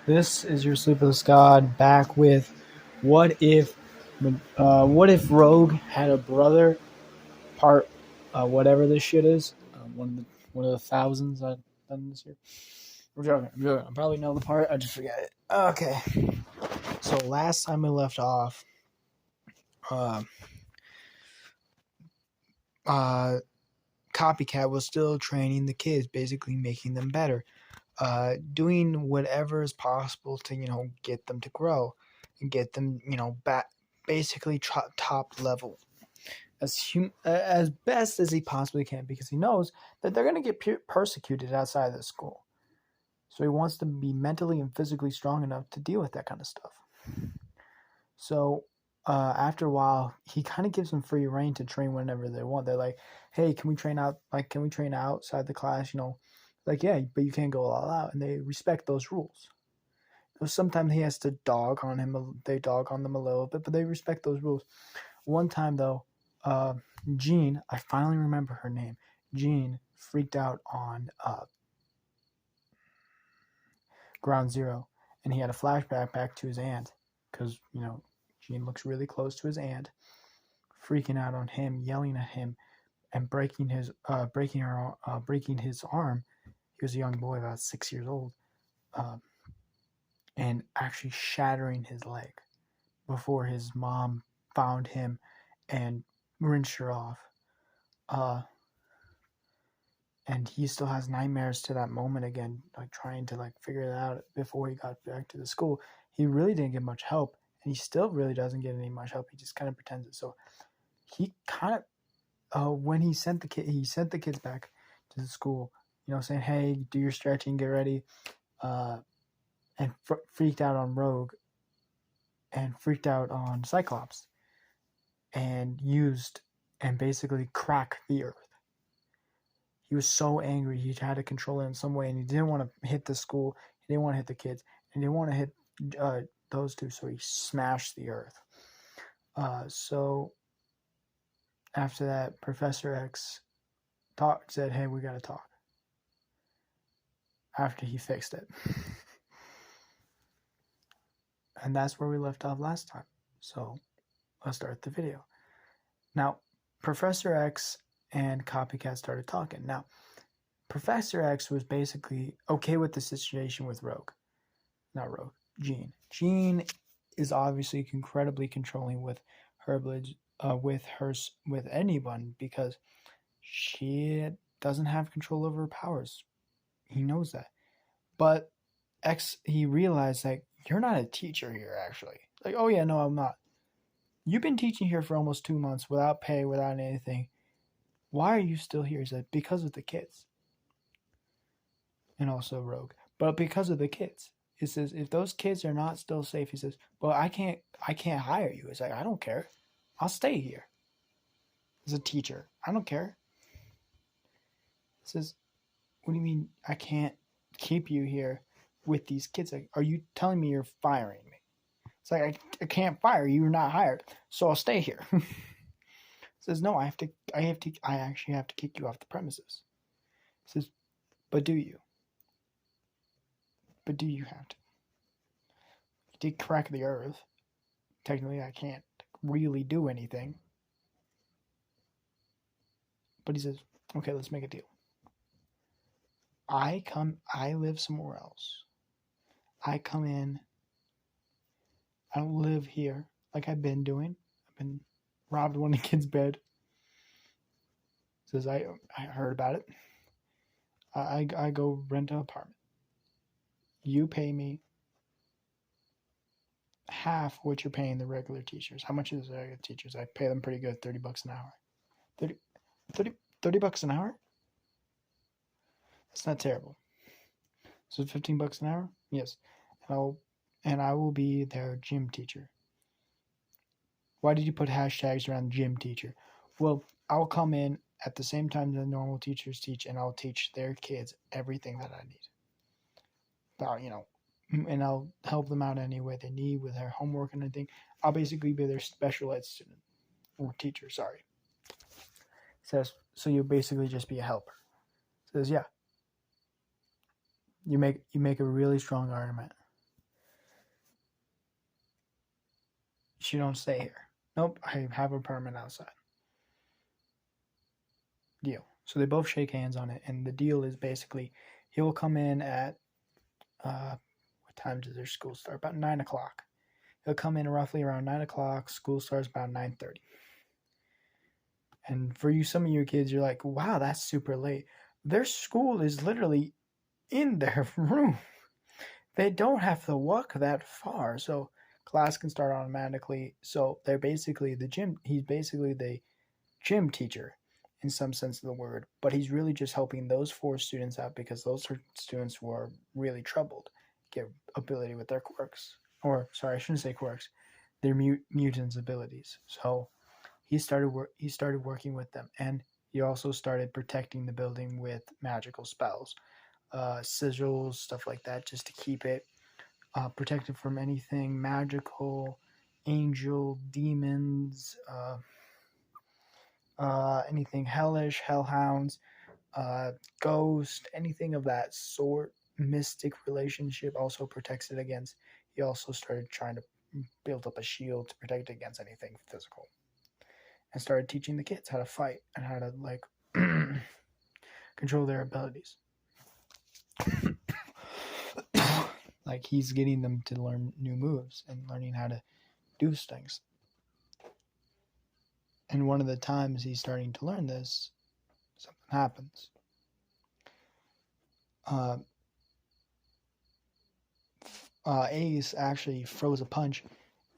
This is your Sleepless God back with what if Rogue had a brother part whatever this shit is one of the thousands I've done this year. I'm joking. I probably know the part. I just forget it. Okay. So last time we left off, uh, uh, Copycat was still training the kids, basically making them better, doing whatever is possible to get them to grow and get them back basically top level as best as he possibly can, because he knows that they're going to get persecuted outside of the school. So he wants them to be mentally and physically strong enough to deal with that kind of stuff. So after a while, he kind of gives them free reign to train whenever they want. They're like, "Hey, can we train out? Like, can we train outside the class? Like, yeah, but you can't go all out." And they respect those rules. Sometimes he has to dog on him. They dog on them a little bit, but they respect those rules. One time though, Jean, I finally remember her name. Jean freaked out on Ground Zero, and he had a flashback back to his aunt, because Jean looks really close to his aunt, freaking out on him, yelling at him, and breaking his arm. He was a young boy, about 6 years old, and actually shattering his leg before his mom found him and rinsed her off. And he still has nightmares to that moment again, like trying to figure it out before he got back to the school. He really didn't get much help, and he still really doesn't get any much help. He just kind of pretends it. So he kind of, when he sent the kids back to the school, saying, "Hey, do your stretching, get ready," and freaked out on Rogue, and freaked out on Cyclops, and basically cracked the earth. He was so angry, he had to control it in some way, and he didn't want to hit the school, he didn't want to hit the kids, and he didn't want to hit those two, so he smashed the earth. So after that, Professor X said, "Hey, we got to talk," after he fixed it. And that's where we left off last time. So let's start the video. Now, Professor X and Copycat started talking. Now, Professor X was basically okay with the situation with Jean. Jean is obviously incredibly controlling with with anyone, because she doesn't have control over her powers. He knows that. But he realized that you're not a teacher here, actually. Like, "Oh yeah, no, I'm not. You've been teaching here for almost 2 months without pay, without anything. Why are you still here?" He said, "Because of the kids." And also Rogue. But because of the kids. He says, "If those kids are not still safe," he says, "well, I can't hire you." It's like, "I don't care. I'll stay here as a teacher. I don't care." He says, "What do you mean I can't keep you here with these kids? Like, are you telling me you're firing me?" It's like, I can't fire you. You're not hired. So I'll stay here." He says, "No, I actually have to kick you off the premises." He says, But do you? But do you have to? You did crack the earth. Technically, I can't really do anything." But he says, "Okay, let's make a deal. I live somewhere else. I come in, I don't live here like I've been doing. I've been robbed one of the kids' bed." Says, I heard about it. I go rent an apartment. You pay me half what you're paying the regular teachers." How much is the regular teachers? I pay them pretty good, $30 an hour. 30, 30 bucks an hour? That's not terrible. So $15 an hour? Yes. And I will be their gym teacher. Why did you put hashtags around gym teacher? Well, I'll come in at the same time the normal teachers teach, and I'll teach their kids everything that I need. And I'll help them out any way they need with their homework and anything. I'll basically be their special ed student, or teacher, sorry. Says, so you'll basically just be a helper. Says, yeah. You make a really strong argument. She don't stay here. Nope, I have a apartment outside. Deal. So they both shake hands on it, and the deal is basically he'll come in at what time does their school start? About 9 o'clock. He'll come in roughly around 9 o'clock. School starts about 9:30. And for you, some of your kids, you're like, wow, that's super late. Their school is literally in their room. They don't have to walk that far, so class can start automatically. So they're basically the gym. He's basically the gym teacher in some sense of the word, but he's really just helping those four students out because those students were really troubled, get ability with their quirks, or sorry, I shouldn't say quirks, their mutants abilities. So he started working with them, and he also started protecting the building with magical spells, sigils, stuff like that, just to keep it protected from anything magical, angel, demons, anything hellish, hellhounds, ghost, anything of that sort. Mystic relationship also protects it against. He also started trying to build up a shield to protect it against anything physical, and started teaching the kids how to fight and how to like control their abilities. Like he's getting them to learn new moves and learning how to do things. And one of the times he's starting to learn this, something happens. Ace actually throws a punch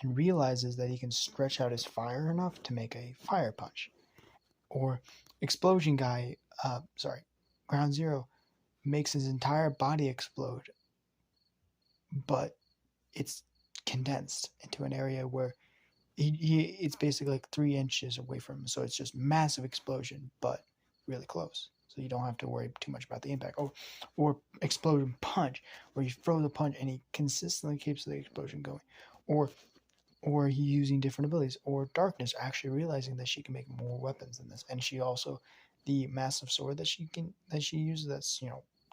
and realizes that he can stretch out his fire enough to make a fire punch. Or Explosion Guy, Ground Zero makes his entire body explode, but it's condensed into an area where it's basically like 3 inches away from him. So it's just massive explosion, but really close. So you don't have to worry too much about the impact. Or Explosion Punch, where you throw the punch and he consistently keeps the explosion going. Or he using different abilities. Or Darkness, actually realizing that she can make more weapons than this. And she also, the massive sword that she uses, that's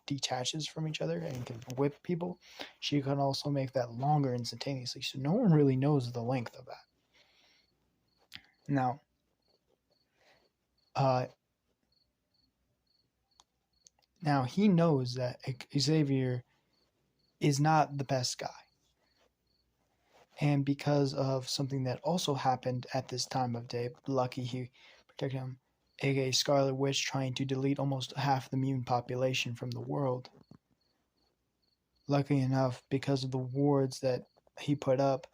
detaches from each other and can whip people, she can also make that longer instantaneously. So no one really knows the length of that. Now, he knows that Xavier is not the best guy. And because of something that also happened at this time of day, lucky he protected him, aka Scarlet Witch trying to delete almost half the mutant population from the world. Lucky enough, because of the wards that he put up,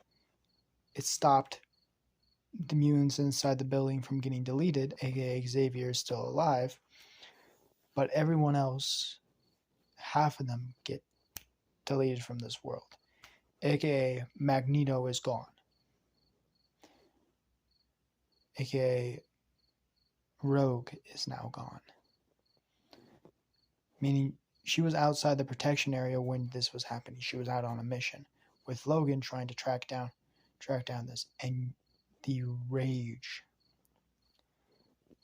it stopped the mutants inside the building from getting deleted, aka Xavier is still alive. But everyone else, half of them get deleted from this world, aka Magneto is gone, aka Rogue is now gone, meaning she was outside the protection area when this was happening. She was out on a mission with Logan trying to track down this, and the rage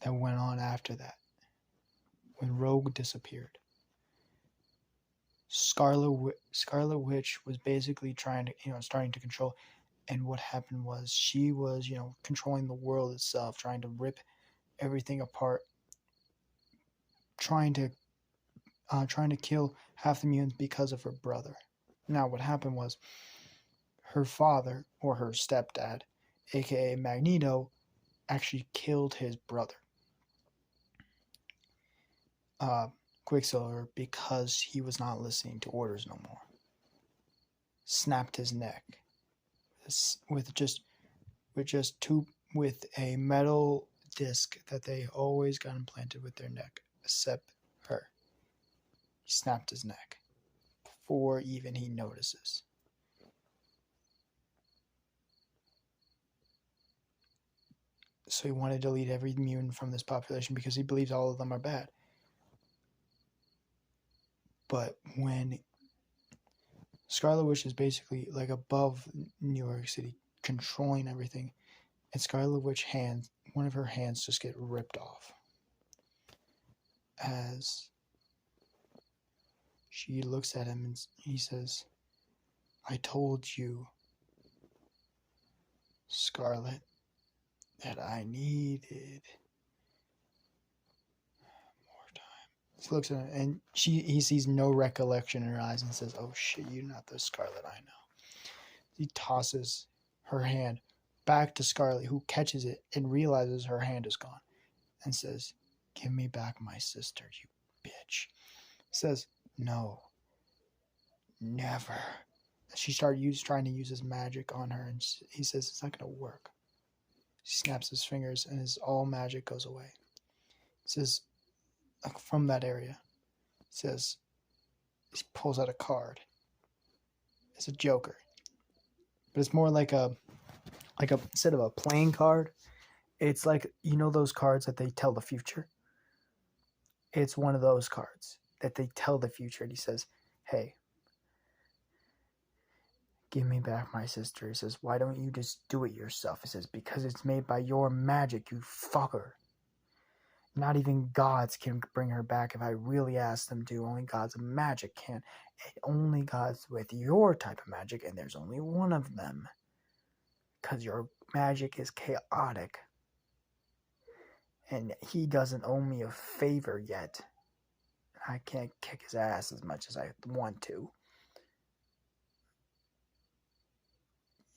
that went on after that when Rogue disappeared. Scarlet Witch was basically trying to, starting to control, and what happened was she was, controlling the world itself, trying to rip everything apart, trying to kill half the mutants because of her brother. Now, what happened was her father, or her stepdad, aka Magneto, actually killed his brother, Quicksilver, because he was not listening to orders no more. Snapped his neck with a metal disc that they always got implanted with their neck, except her. He snapped his neck before even he notices. So he wanted to delete every mutant from this population because he believes all of them are bad. But when Scarlet Witch is basically like above New York City, controlling everything, and Scarlet Witch one of her hands just get ripped off as she looks at him and he says, "I told you Scarlet that I needed. More time. She looks at her and he sees no recollection in her eyes and says, "Oh shit, you're not the Scarlet I know." He tosses her hand back to Scarlet, who catches it and realizes her hand is gone and says, "Give me back my sister, you bitch." Says, "No, never." She started trying to use his magic on her, and he says it's not going to work. He snaps his fingers, and all magic goes away. He says, from that area, he says, he pulls out a card. It's a Joker, but it's more like a instead of a playing card, it's like, you know those cards that they tell the future. It's one of those cards that they tell the future, and he says, "Hey, give me back my sister." He says, "Why don't you just do it yourself?" He says, "Because it's made by your magic, you fucker. Not even gods can bring her back if I really ask them to. Only gods of magic can. And only gods with your type of magic, and there's only one of them. Because your magic is chaotic. And he doesn't owe me a favor yet. I can't kick his ass as much as I want to.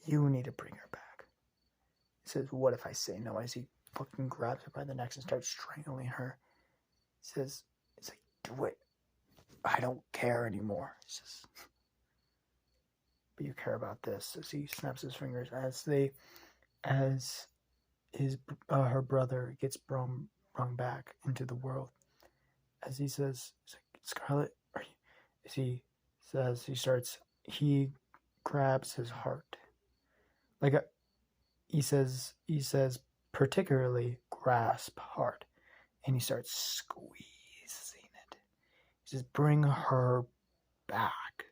You need to bring her back." He says, "What if I say no?" As he fucking grabs her by the neck and starts strangling her. He says, "It's like, do it. I don't care anymore." He says, "But you care about this." As he snaps his fingers, as her brother gets brung back into the world. As he says, "Scarlet," as he says, he grabs his heart. He says, particularly grasp heart, and he starts squeezing it. He says, "Bring her back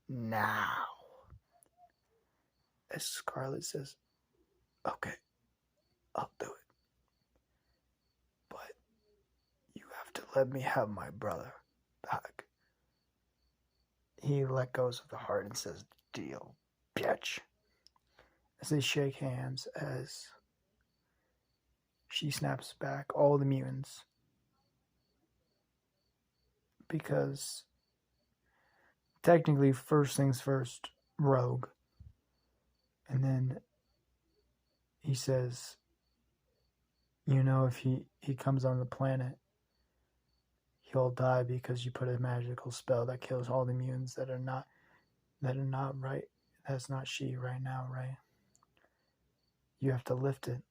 now." As Scarlet says, "Okay, I'll do it. But you have to let me have my brother back." He let go of the heart and says, "Deal, bitch." As they shake hands, as she snaps back all the mutants, because technically, first things first, Rogue. And then he says, if he comes on the planet, he'll die because you put a magical spell that kills all the mutants that are not right. That's not she right now, right? You have to lift it.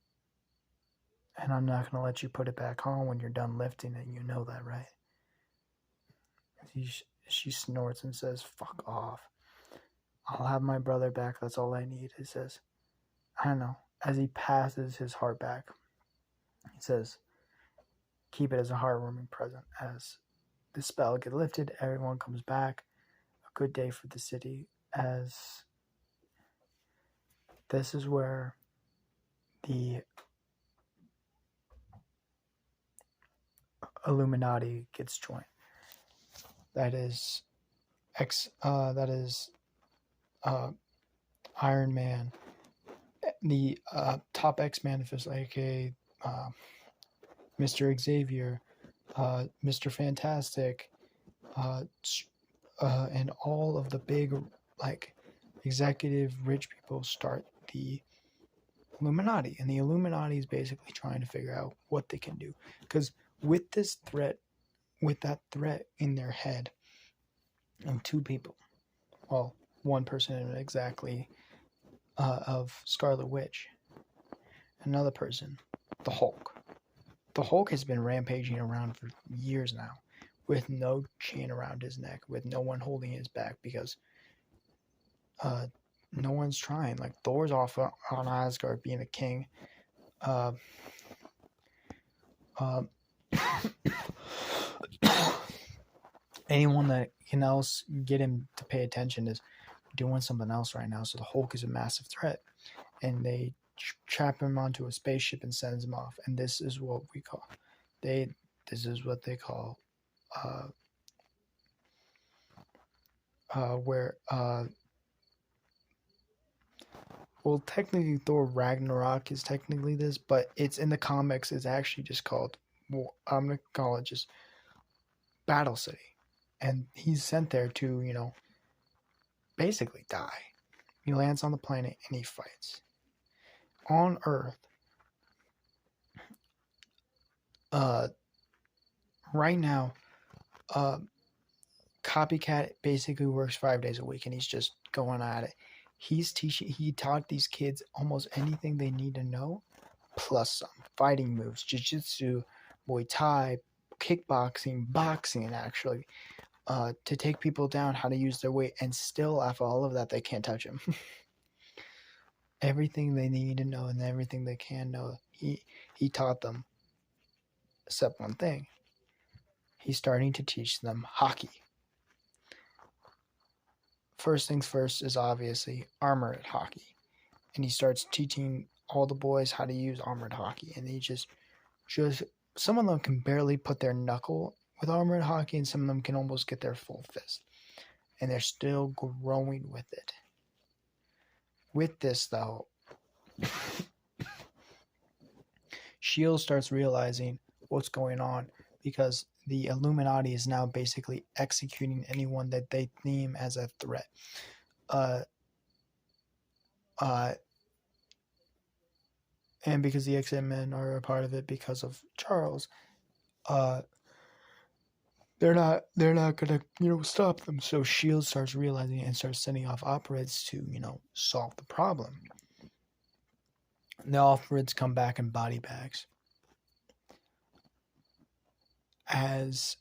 And I'm not going to let you put it back on when you're done lifting it. You know that, right? She snorts and says, "Fuck off. I'll have my brother back. That's all I need." He says, "I don't know." As he passes his heart back, he says, "Keep it as a heartwarming present." As the spell gets lifted, everyone comes back. A good day for the city, as this is where the Illuminati gets joined. That is Iron Man, the top X-Man official, aka Mr. Xavier, Mr. Fantastic, and all of the big, executive rich people start the Illuminati. And the Illuminati is basically trying to figure out what they can do. Because with that threat in their head, and two people, well, one person exactly, of Scarlet Witch, another person, the Hulk. The Hulk has been rampaging around for years now, with no chain around his neck, with no one holding his back, because no one's trying. Like, Thor's off on Asgard being a king. Anyone that can else get him to pay attention is doing something else right now. So the Hulk is a massive threat, and they trap him onto a spaceship and sends him off. And this is what we call this is what they call where Well, technically, Thor Ragnarok is technically this, but it's in the comics. It's actually just called. Well, I'm gonna call it just Battle City, and he's sent there to basically die. He lands on the planet and he fights on Earth. Uh, right now, uh, Copycat basically works 5 days a week, and he's just going at it. He's teaching. He taught these kids almost anything they need to know, plus some fighting moves, jiu-jitsu, Muay Thai, kickboxing, boxing, actually, to take people down, how to use their weight, and still after all of that, they can't touch him. Everything they need to know and everything they can know, he taught them, except one thing. He's starting to teach them hockey. First things first is obviously armored hockey. And he starts teaching all the boys how to use armored hockey. And they just some of them can barely put their knuckle with armored hockey, and some of them can almost get their full fist. And they're still growing with it. With this, though, S.H.I.E.L.D. starts realizing what's going on, because the Illuminati is now basically executing anyone that they deem as a threat. And because the X-Men are a part of it because of Charles, they're not gonna stop them. So S.H.I.E.L.D. starts realizing it and starts sending off operatives to solve the problem. The operatives come back in body bags. As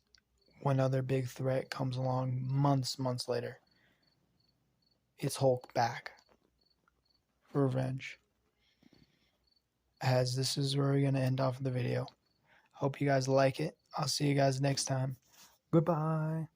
one other big threat comes along months later, it's Hulk back for revenge. As this is where we're gonna end off the video. Hope you guys like it. I'll see you guys next time. Goodbye.